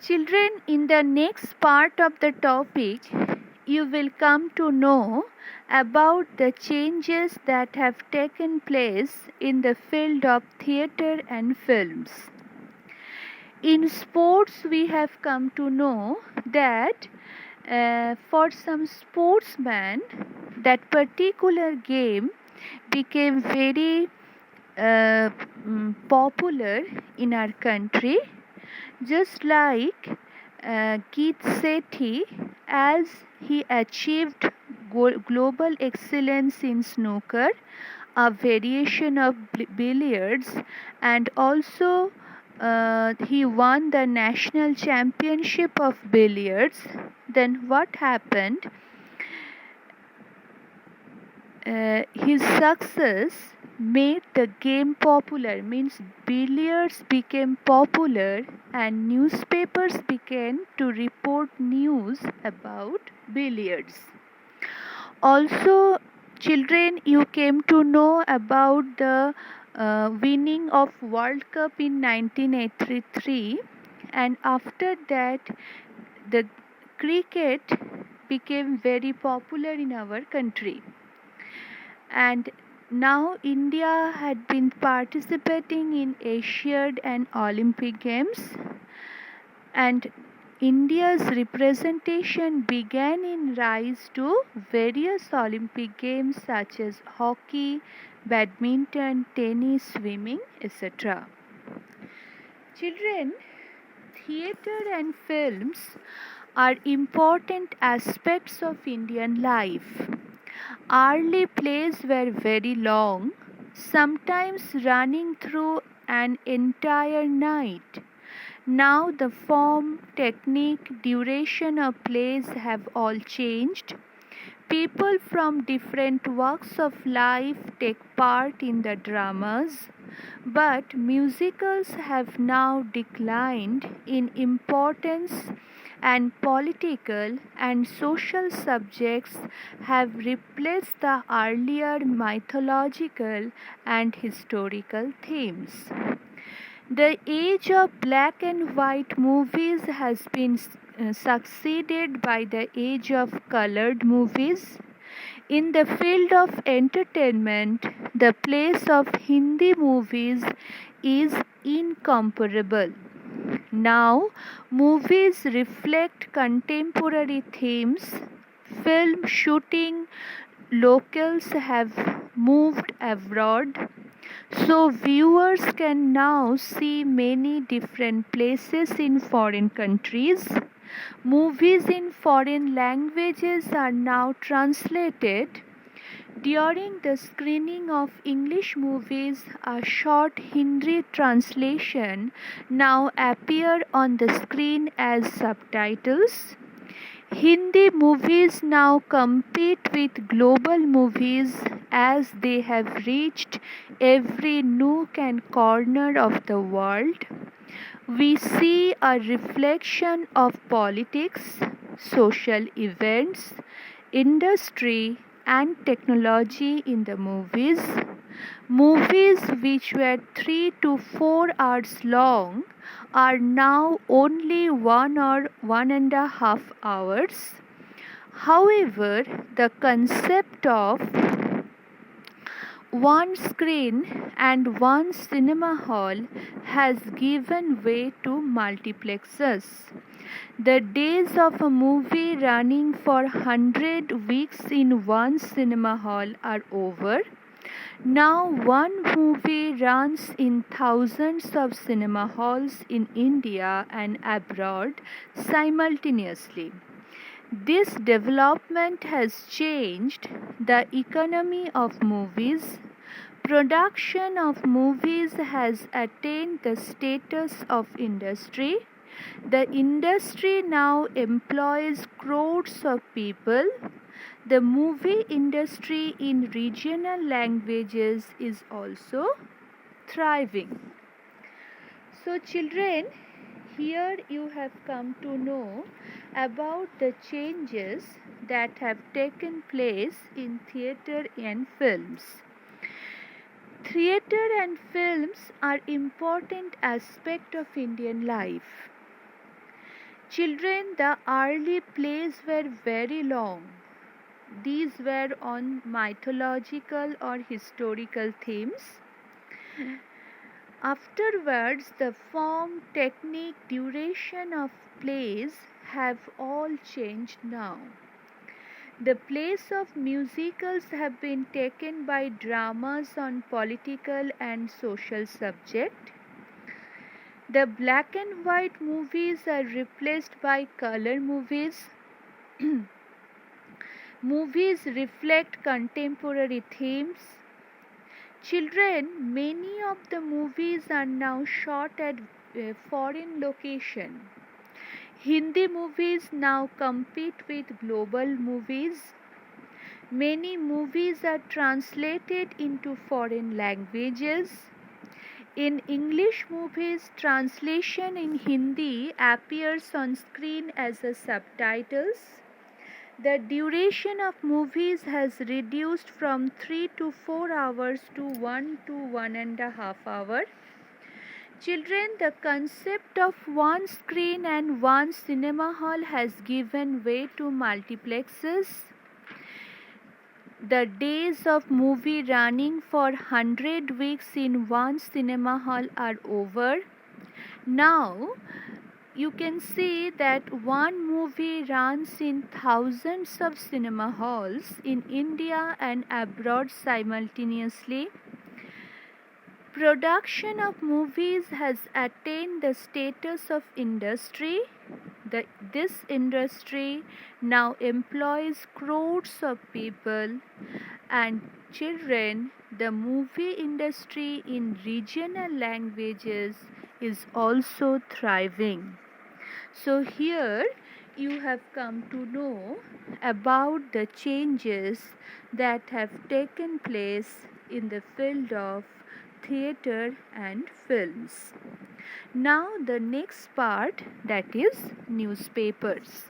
Children, in the next part of the topic, you will come to know about the changes that have taken place in the field of theatre and films. In sports, we have come to know that for some sportsmen, that particular game became very popular in our country, just like Keith Sethi, as he achieved global excellence in snooker, a variation of billiards, and also he won the national championship of billiards. Then what happened? His success made the game popular, means billiards became popular and newspapers began to report news about billiards. Also, children, you came to know about the winning of World Cup in 1983, and after that the cricket became very popular in our country. And now India had been participating in Asian and Olympic Games, and India's representation began in rise to various Olympic Games such as hockey, badminton, tennis, swimming, etc. Children, theatre and films are important aspects of Indian life. Early plays were very long, sometimes running through an entire night. Now the form, technique, duration of plays have all changed. People from different walks of life take part in the dramas, but musicals have now declined in importance, and political and social subjects have replaced the earlier mythological and historical themes. The age of black and white movies has been succeeded by the age of colored movies. In the field of entertainment, the place of Hindi movies is incomparable. Now, movies reflect contemporary themes. Film shooting locales have moved abroad, so viewers can now see many different places in foreign countries. Movies in foreign languages are now translated. During the screening of English movies, a short Hindi translation now appear on the screen as subtitles. Hindi movies now compete with global movies as they have reached every nook and corner of the world. We see a reflection of politics, social events, industry, and technology in the movies. Movies which were 3 to 4 hours long are now only 1 or 1.5 hours. However, the concept of one screen and one cinema hall has given way to multiplexes. The days of a movie running for 100 weeks in one cinema hall are over. Now one movie runs in thousands of cinema halls in India and abroad simultaneously. This development has changed the economy of movies. Production of movies has attained the status of industry. The industry now employs crores of people. The movie industry in regional languages is also thriving. So, children, here you have come to know about the changes that have taken place in theatre and films. Theatre and films are important aspect of Indian life. Children, the early plays were very long. These were on mythological or historical themes. Afterwards, the form, technique, duration of plays have all changed now. The place of musicals have been taken by dramas on political and social subject. The black and white movies are replaced by color movies. Movies reflect contemporary themes. Children, many of the movies are now shot at foreign location. Hindi movies now compete with global movies. Many movies are translated into foreign languages. In English movies, translation in Hindi appears on screen as a subtitles. The duration of movies has reduced from 3 to 4 hours to 1 to 1.5 hours. Children, the concept of one screen and one cinema hall has given way to multiplexes. The days of movie running for 100 weeks in one cinema hall are over. Now, you can see that one movie runs in thousands of cinema halls in India and abroad simultaneously. Production of movies has attained the status of industry. This industry now employs crores of people and children. The movie industry in regional languages is also thriving. So here you have come to know about the changes that have taken place in the field of theatre and films. Now the next part, that is newspapers.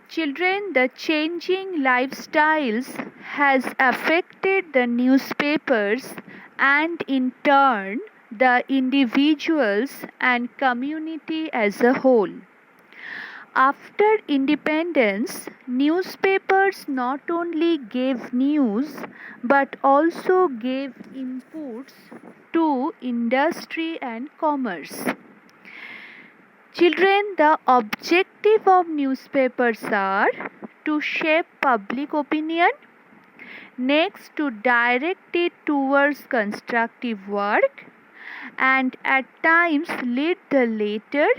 Children, the changing lifestyles has affected the newspapers and in turn the individuals and community as a whole. After independence, newspapers not only gave news but also gave inputs to industry and commerce. Children, the objective of newspapers are to shape public opinion, next to direct it towards constructive work, and at times lead the latter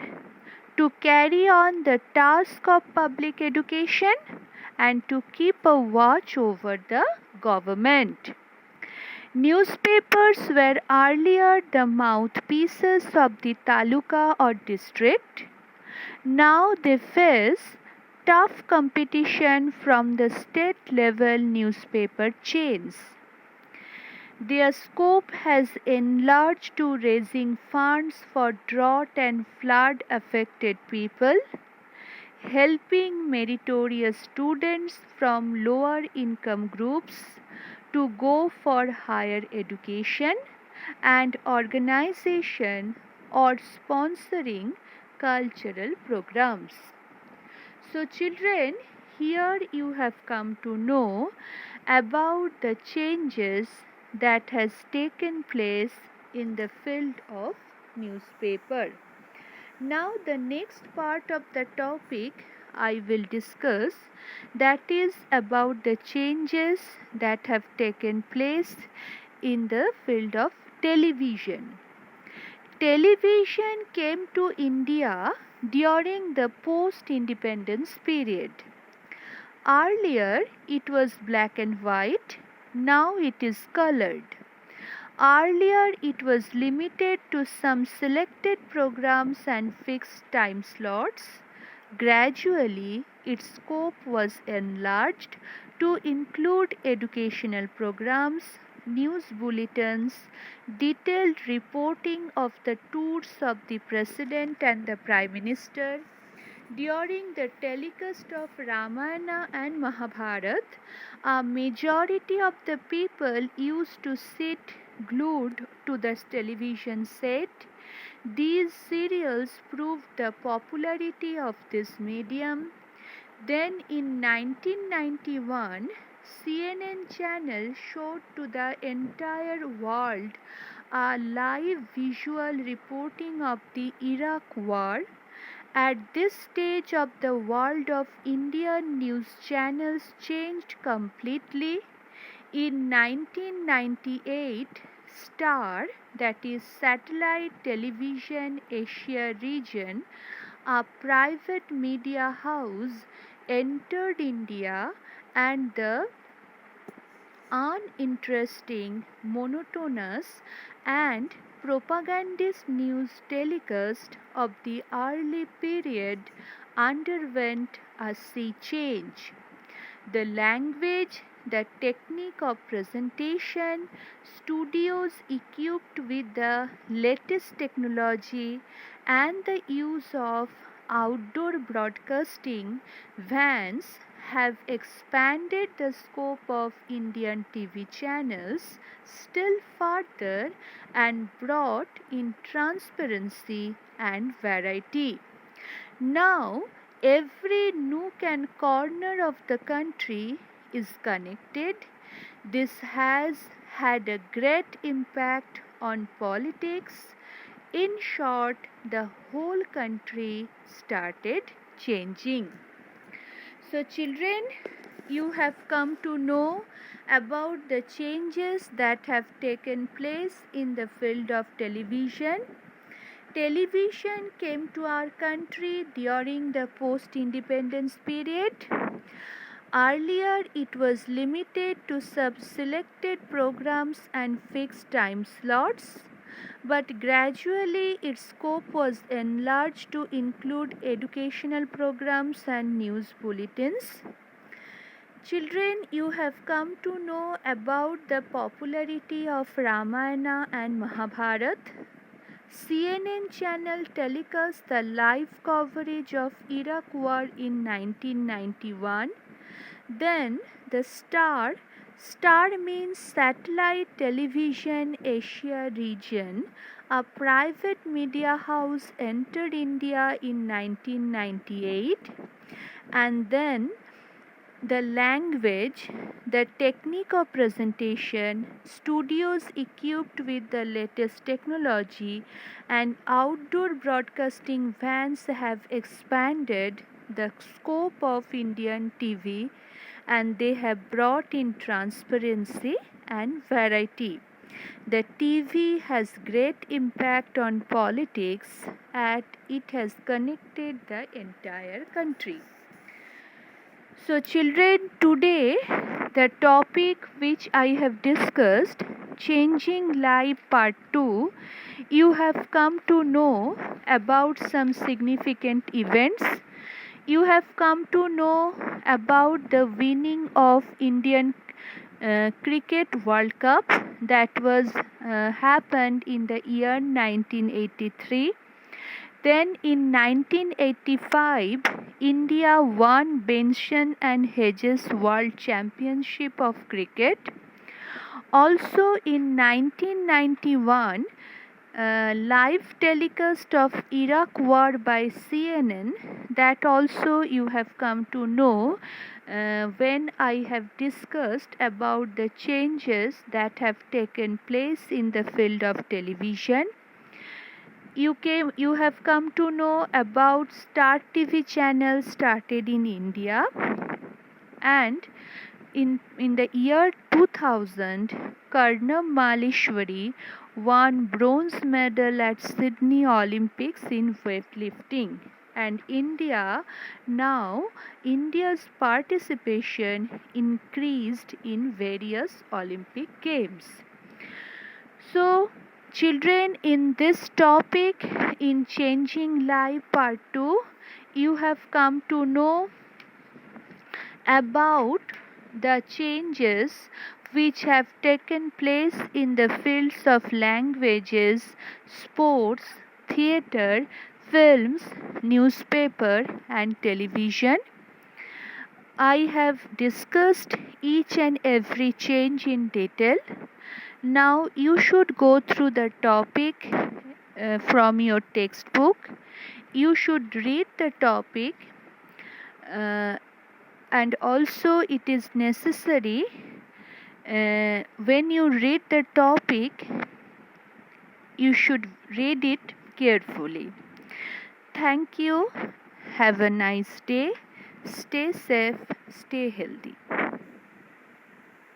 to carry on the task of public education and to keep a watch over the government. Newspapers were earlier the mouthpieces of the taluka or district. Now they face tough competition from the state level newspaper chains. Their scope has enlarged to raising funds for drought and flood affected people, helping meritorious students from lower income groups to go for higher education, and organization or sponsoring cultural programs. So children, here you have come to know about the changes that has taken place in the field of newspaper. Now the next part of the topic I will discuss, that is about the changes that have taken place in the field of television. Television came to India during the post-independence period. Earlier it was black and white, now it is colored. Earlier it was limited to some selected programs and fixed time slots. Gradually its scope was enlarged to include educational programs, news bulletins, detailed reporting of the tours of the President and the Prime Minister, During the telecast of Ramayana and Mahabharata, a majority of the people used to sit glued to the television set. These serials proved the popularity of this medium. Then in 1991, CNN channel showed to the entire world a live visual reporting of the Iraq war. At this stage of the world of Indian news channels changed completely. In 1998, Star, that is Satellite Television Asia region, a private media house, entered India, and the uninteresting, monotonous, and propagandist news telecast of the early period underwent a sea change. The language, the technique of presentation, studios equipped with the latest technology, and the use of outdoor broadcasting vans have expanded the scope of Indian TV channels still further and brought in transparency and variety. Now, every nook and corner of the country is connected. This has had a great impact on politics. In short, the whole country started changing. So, children, you have come to know about the changes that have taken place in the field of television. Television came to our country during the post-independence period. Earlier, it was limited to selected programs and fixed time slots, but gradually its scope was enlarged to include educational programs and news bulletins. Children, you have come to know about the popularity of Ramayana and Mahabharata. CNN channel telecasts the live coverage of Iraq war in 1991. Then the Star means Satellite Television Asia region, a private media house entered India in 1998. And then the language, the technique of presentation, studios equipped with the latest technology, and outdoor broadcasting vans have expanded the scope of Indian TV, and they have brought in transparency and variety. The TV has great impact on politics and it has connected the entire country. So, children, today the topic which I have discussed, Changing Life Part 2, you have come to know about some significant events. You have come to know about the winning of Indian Cricket World Cup that was happened in the year 1983. Then in 1985, India won Benson and Hedges World Championship of Cricket. Also in 1991, live telecast of Iraq war by CNN, that also you have come to know when I have discussed about the changes that have taken place in the field of television. You have come to know about Star TV channel started in India, and in the year 2000, Karnam Maleshwari won bronze medal at Sydney Olympics in weightlifting. And India's participation increased in various Olympic games. So, children, in this topic, in Changing Life Part 2, you have come to know about the changes which have taken place in the fields of languages, sports, theatre, films, newspaper, and television. I have discussed each and every change in detail. Now you should go through the topic from your textbook. You should read the topic, uh, and also it is necessary when you read the topic, you should read it carefully. Thank you. Have a nice day. Stay safe, stay healthy.